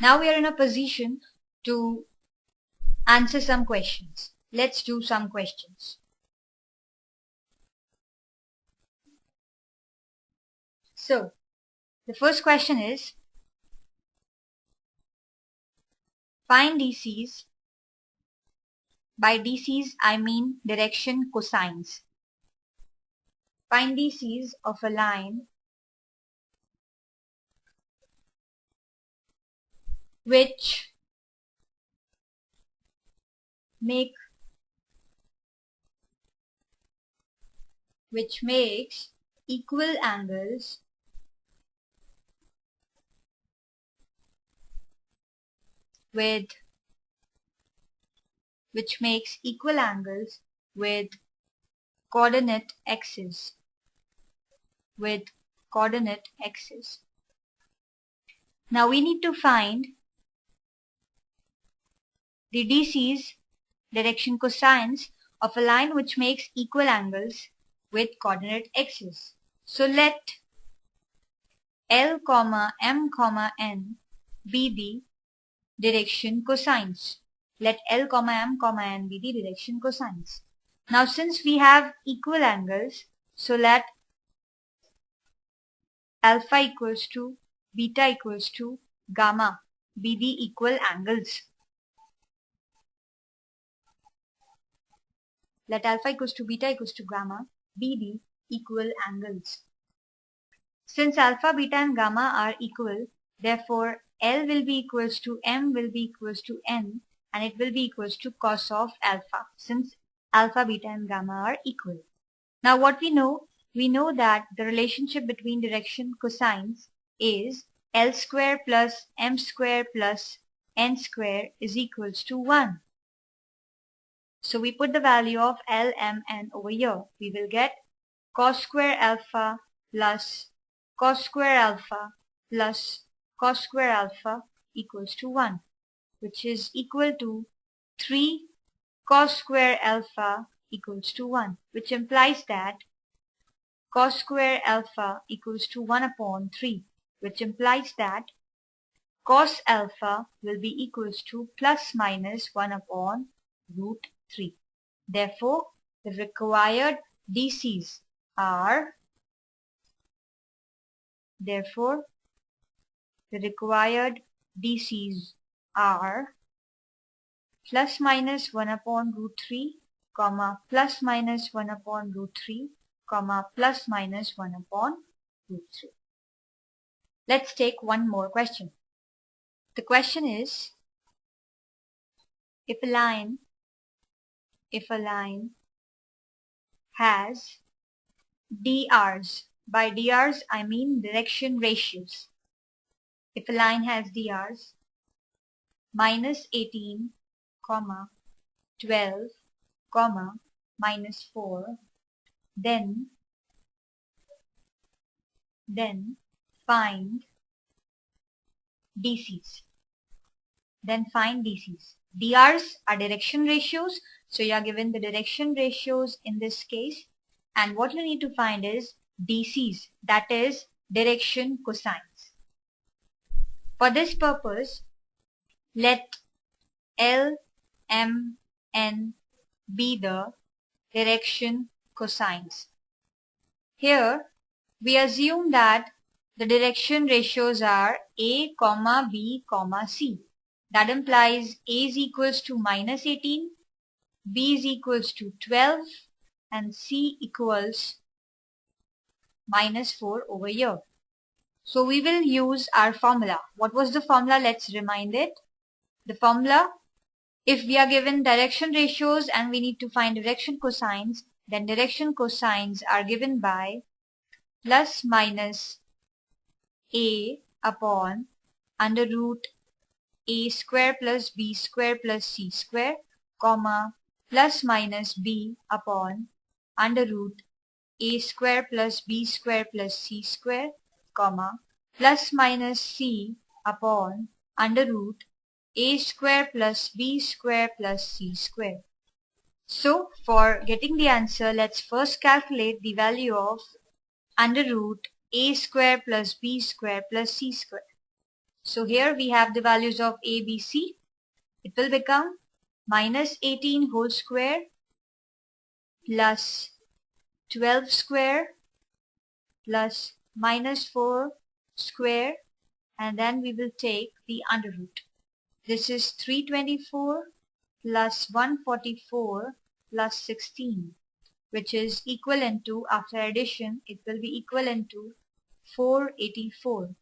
Now we are in a position to answer some questions. Let's do some questions. So, the first question is, find DCs. By DCs, I mean direction cosines. Find DCs of a line which makes equal angles with coordinate axes. Now we need to find the DCs, direction cosines, of a line which makes equal angles with coordinate axes. So let L, M, N be the direction cosines. Let L, M, N be the direction cosines. Now since we have equal angles, so let alpha equals to beta equals to gamma be the equal angles. Let alpha equals to beta equals to gamma be the equal angles. Since alpha, beta and gamma are equal, therefore L will be equals to M will be equals to N, and it will be equals to cos of alpha, since alpha, beta and gamma are equal. Now what we know that the relationship between direction cosines is L square plus M square plus N square is equals to 1. So we put the value of L, M, N over here. We will get cos square alpha plus cos square alpha plus cos square alpha equals to 1, which is equal to 3 cos square alpha equals to 1, which implies that cos square alpha equals to 1 upon 3, which implies that cos alpha will be equals to plus minus 1 upon root 3. Therefore, the required DCs are plus minus 1 upon root 3, comma, plus minus 1 upon root 3, comma, plus minus 1 upon root 3. Let's take one more question. The question is, if a line has DRs, by DRs I mean direction ratios. If a line has DRs minus 18, 12, minus 4, then find DCs. DRs are direction ratios, so you are given the direction ratios in this case, and what you need to find is DCs, that is direction cosines. For this purpose, let L, M, N be the direction cosines. Here we assume that the direction ratios are A, B, C. That implies A is equals to minus 18, B is equals to 12, and C equals minus 4 over here. So we will use our formula. What was the formula? Let's remind it. The formula, if we are given direction ratios and we need to find direction cosines, then direction cosines are given by plus minus A upon under root A square plus B square plus C square, comma, plus minus B upon under root A square plus B square plus C square, comma, plus minus C upon under root A square plus B square plus C square. So for getting the answer, let's first calculate the value of under root A square plus B square plus C square. So here we have the values of a, b, c. It will become minus 18 whole square plus 12 square plus minus 4 square, and then we will take the under root. This is 324 plus 144 plus 16, which is equivalent to, after addition, it will be equivalent to 484,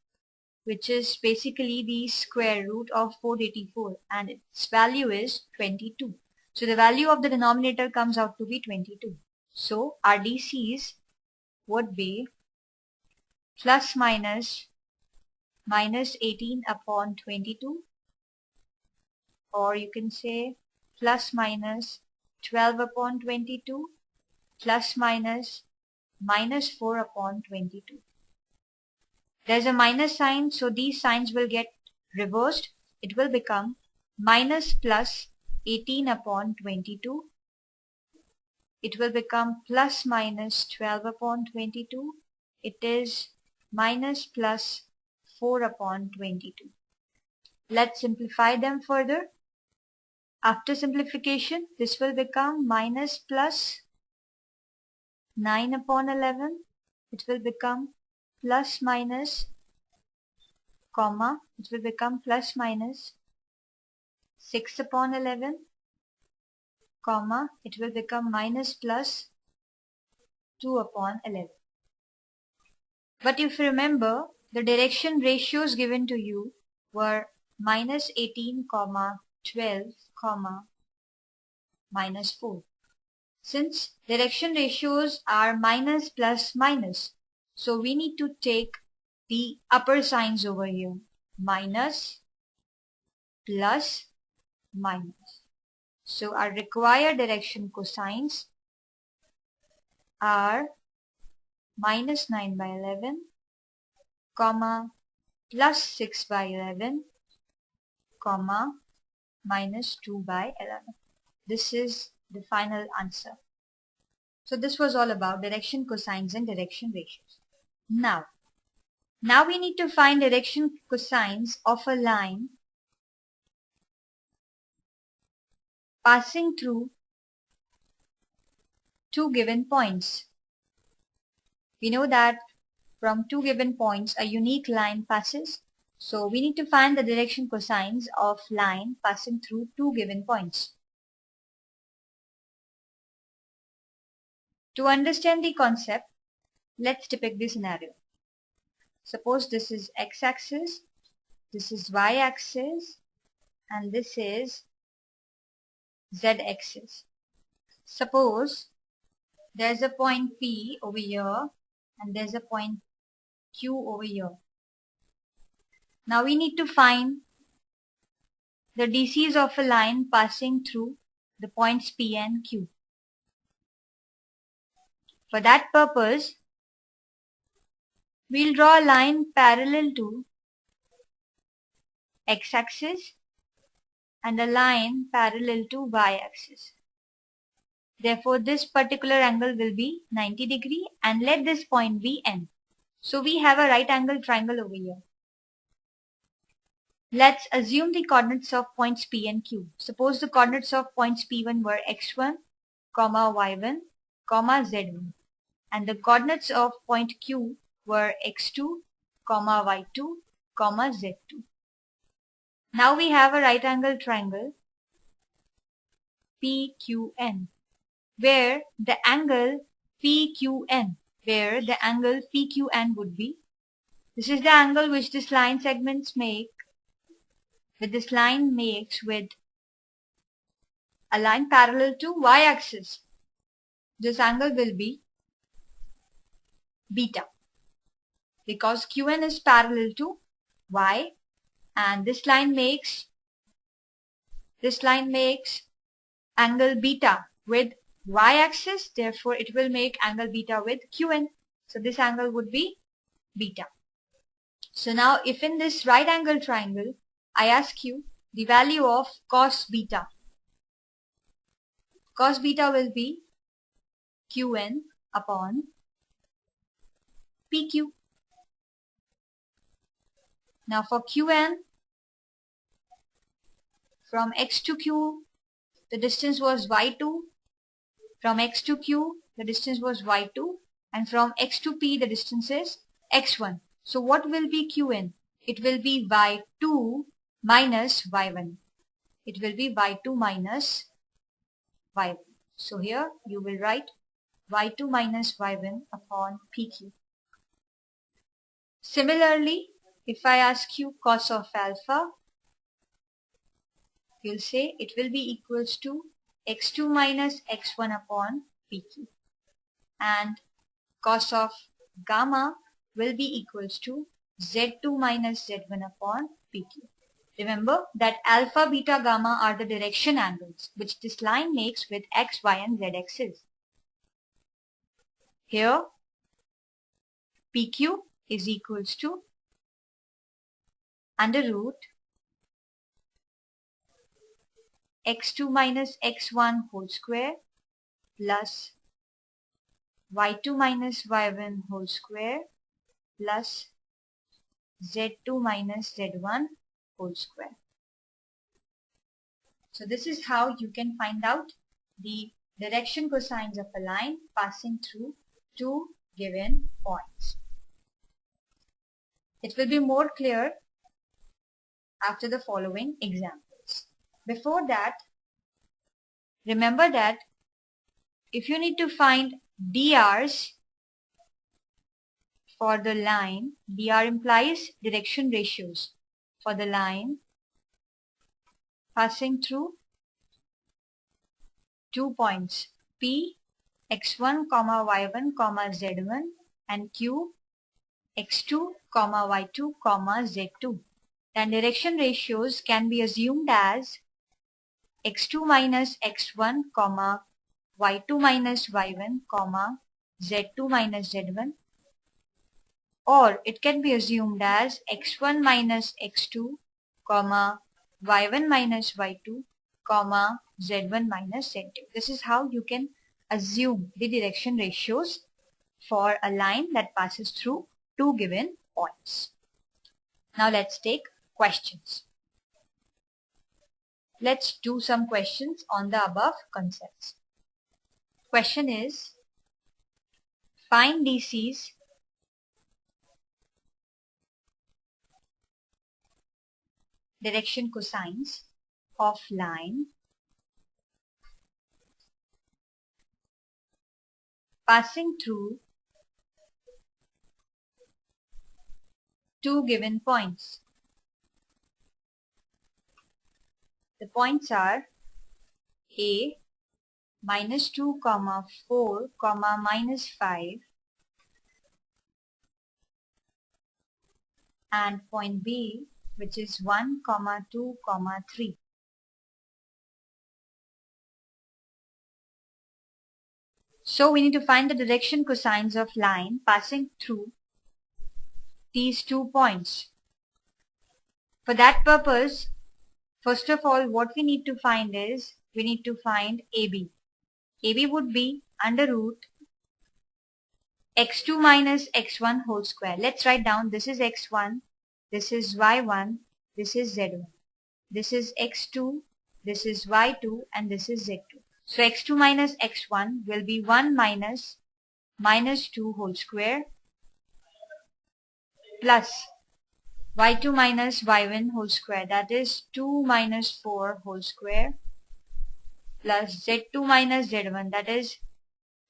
which is basically the square root of 484, and its value is 22. So the value of the denominator comes out to be 22. So our DCs would be plus minus 18 upon 22, or you can say plus minus 12 upon 22 plus minus 4 upon 22. There's a minus sign, so these signs will get reversed. It will become minus plus 18 upon 22. It will become plus minus 12 upon 22. It is minus plus 4 upon 22. Let's simplify them further. After simplification, this will become minus plus 9 upon 11. It will become plus minus, comma, it will become plus minus 6 upon 11, comma, it will become minus plus 2 upon 11. But if you remember, the direction ratios given to you were minus 18, comma, 12, comma, minus 4. Since direction ratios are minus plus minus, so we need to take the upper signs over here. Minus, plus, minus. So our required direction cosines are minus 9 by 11, comma, plus 6 by 11, comma, minus 2 by 11. This is the final answer. So this was all about direction cosines and direction ratios. Now we need to find direction cosines of a line passing through two given points. We know that from two given points a unique line passes. So we need to find the direction cosines of line passing through two given points. To understand the concept, let's depict the scenario. Suppose this is x-axis, this is y-axis, and this is z-axis. Suppose there's a point P over here and there's a point Q over here. Now we need to find the DCs of a line passing through the points P and Q. For that purpose, we'll draw a line parallel to x-axis and a line parallel to y-axis. Therefore, this particular angle will be 90 degree, and let this point be N. So we have a right angle triangle over here. Let's assume the coordinates of points P and Q. Suppose the coordinates of points P1 were x1, y1, z1, and the coordinates of point Q were x2, y2, z2. Now we have a right angle triangle PQN, where the angle PQN would be, this is the angle which this line makes with a line parallel to y-axis. This angle will be beta, because QN is parallel to y, and this line makes angle beta with y-axis. Therefore, it will make angle beta with QN. So this angle would be beta. So now, if in this right angle triangle, I ask you the value of cos beta. Cos beta will be QN upon PQ. Now for Qn, from x to q, the distance was y2. From x to q, the distance was y2. And from x to p, the distance is x1. So what will be Qn? It will be y2 minus y1. It will be y2 minus y1. So here you will write y2 minus y1 upon pq. Similarly, if I ask you cos of alpha, you'll say it will be equals to x2 minus x1 upon pq. And cos of gamma will be equals to z2 minus z1 upon pq. Remember that alpha, beta, gamma are the direction angles which this line makes with x, y and z axis. Here pq is equals to under root x2 minus x1 whole square plus y2 minus y1 whole square plus z2 minus z1 whole square. So this is how you can find out the direction cosines of a line passing through two given points. It will be more clear after the following examples. Before that, remember that if you need to find DRs for the line, DR implies direction ratios for the line passing through two points P, x1, y1, z1 and Q, x2, y2, z2. Then direction ratios can be assumed as x2 minus x1, y2 minus y1, z2 minus z1, or it can be assumed as x1 minus x2, y1 minus y2, z1 minus z2. This is how you can assume the direction ratios for a line that passes through two given points. Now let's take questions. Let's do some questions on the above concepts. Question is, find DC's direction cosines of line passing through two given points. The points are A, minus 2, 4, minus 5, and point B, which is 1, 2, 3. So we need to find the direction cosines of line passing through these 2 points. For that purpose, first of all, what we need to find is, we need to find AB. AB would be under root x2 minus x1 whole square. Let's write down, this is x1, this is y1, this is z1. This is x2, this is y2, and this is z2. So x2 minus x1 will be 1 minus 2 whole square plus y2 minus y1 whole square, that is 2 minus 4 whole square plus z2 minus z1, that is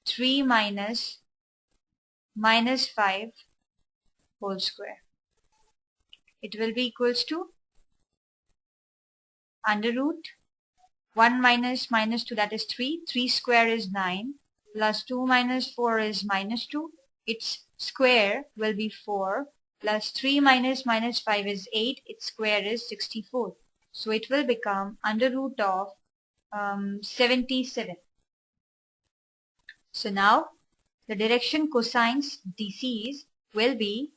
3 minus 5 whole square. It will be equals to under root 1 minus 2, that is 3. 3 square is 9 plus 2 minus 4 is minus 2. Its square will be 4 plus 3 minus 5 is 8. Its square is 64. So it will become under root of 77. So now the direction cosines DC's will be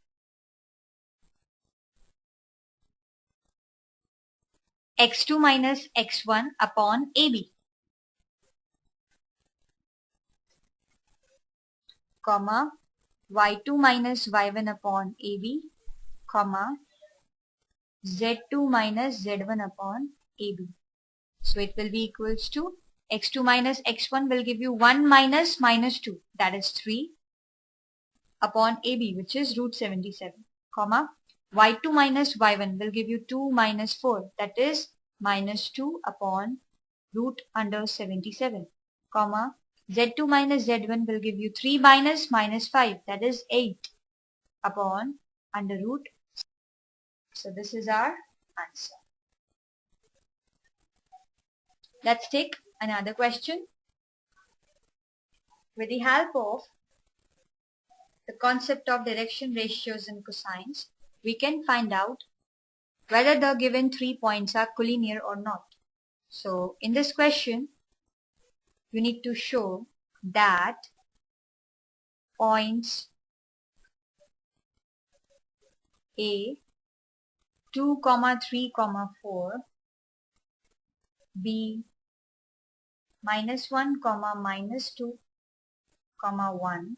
x2 minus x1 upon AB, comma y2 minus y1 upon AB, comma Z2 minus Z1 upon AB. So it will be equals to x2 minus x1 will give you 1 minus minus 2, that is 3 upon AB, which is root 77, comma y2 minus y1 will give you 2 minus 4, that is minus 2 upon root under 77, comma z2 minus z1 will give you 3 minus minus 5, that is 8 upon under root. So this is our answer. Let's take another question. With the help of the concept of direction ratios and cosines, we can find out whether the given 3 points are collinear or not. So in this question, you need to show that points A 2, 3, 4, B minus 1, minus 2, 1,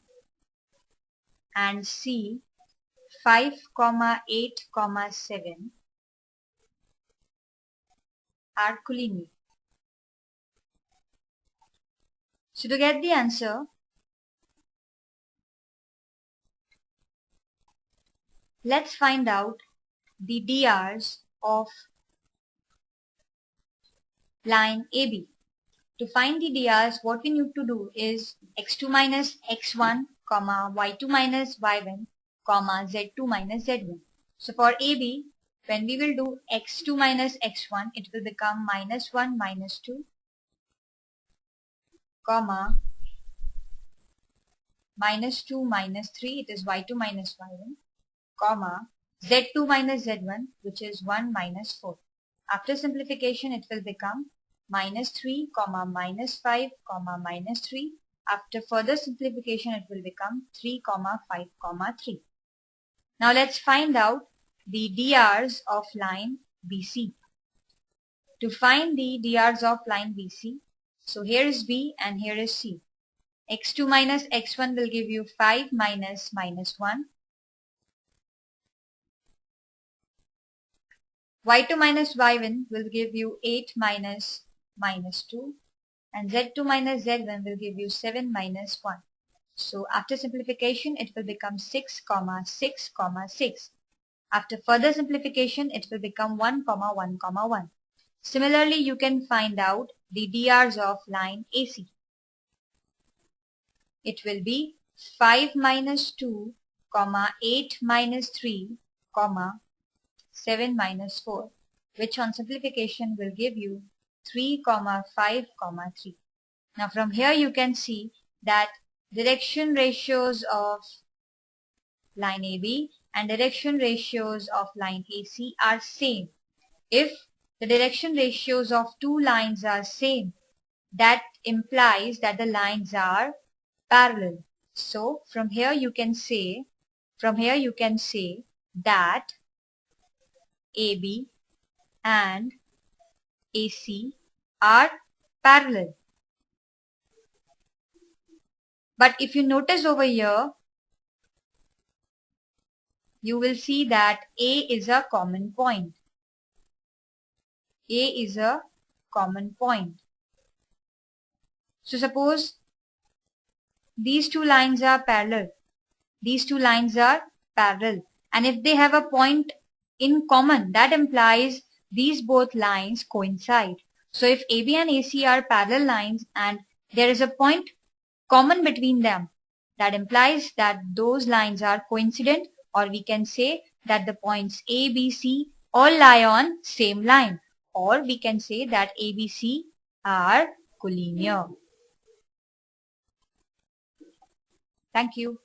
and C 5, 8, 7 are collinear. So to get the answer, let's find out the DRs of line AB. To find the DRs, what we need to do is x2 minus x1, y2 minus y1, z2 minus z1. So for AB, when we will do x2 minus x1, it will become minus 1 minus 2, minus 2 minus 3, it is y2 minus y1, z2 minus z1, which is 1 minus 4. After simplification, it will become minus 3, minus 5, minus 3. After further simplification, it will become 3, 5, 3. Now let's find out the DRs of line BC. To find the DRs of line BC, so here is B and here is C. x2 minus x1 will give you 5 minus minus 1. y2 minus y1 will give you 8 minus minus 2. And z2 minus z1 will give you 7 minus 1. So after simplification, it will become 6, 6, 6. After further simplification, it will become 1, 1, 1. Similarly, you can find out the DRs of line AC. It will be 5 minus 2, 8 minus 3, 7 minus 4, which on simplification will give you 3, 5, 3. Now from here you can see that direction ratios of line AB and direction ratios of line AC are same. If the direction ratios of two lines are same, that implies that the lines are parallel. So from here you can say that AB and AC are parallel. But if you notice over here, you will see that A is a common point. A is a common point. So suppose these two lines are parallel. These two lines are parallel. And if they have a point in common, that implies these both lines coincide. So if AB and AC are parallel lines and there is a point common between them, that implies that those lines are coincident, or we can say that the points A, B, C all lie on same line, or we can say that A, B, C are collinear. Thank you.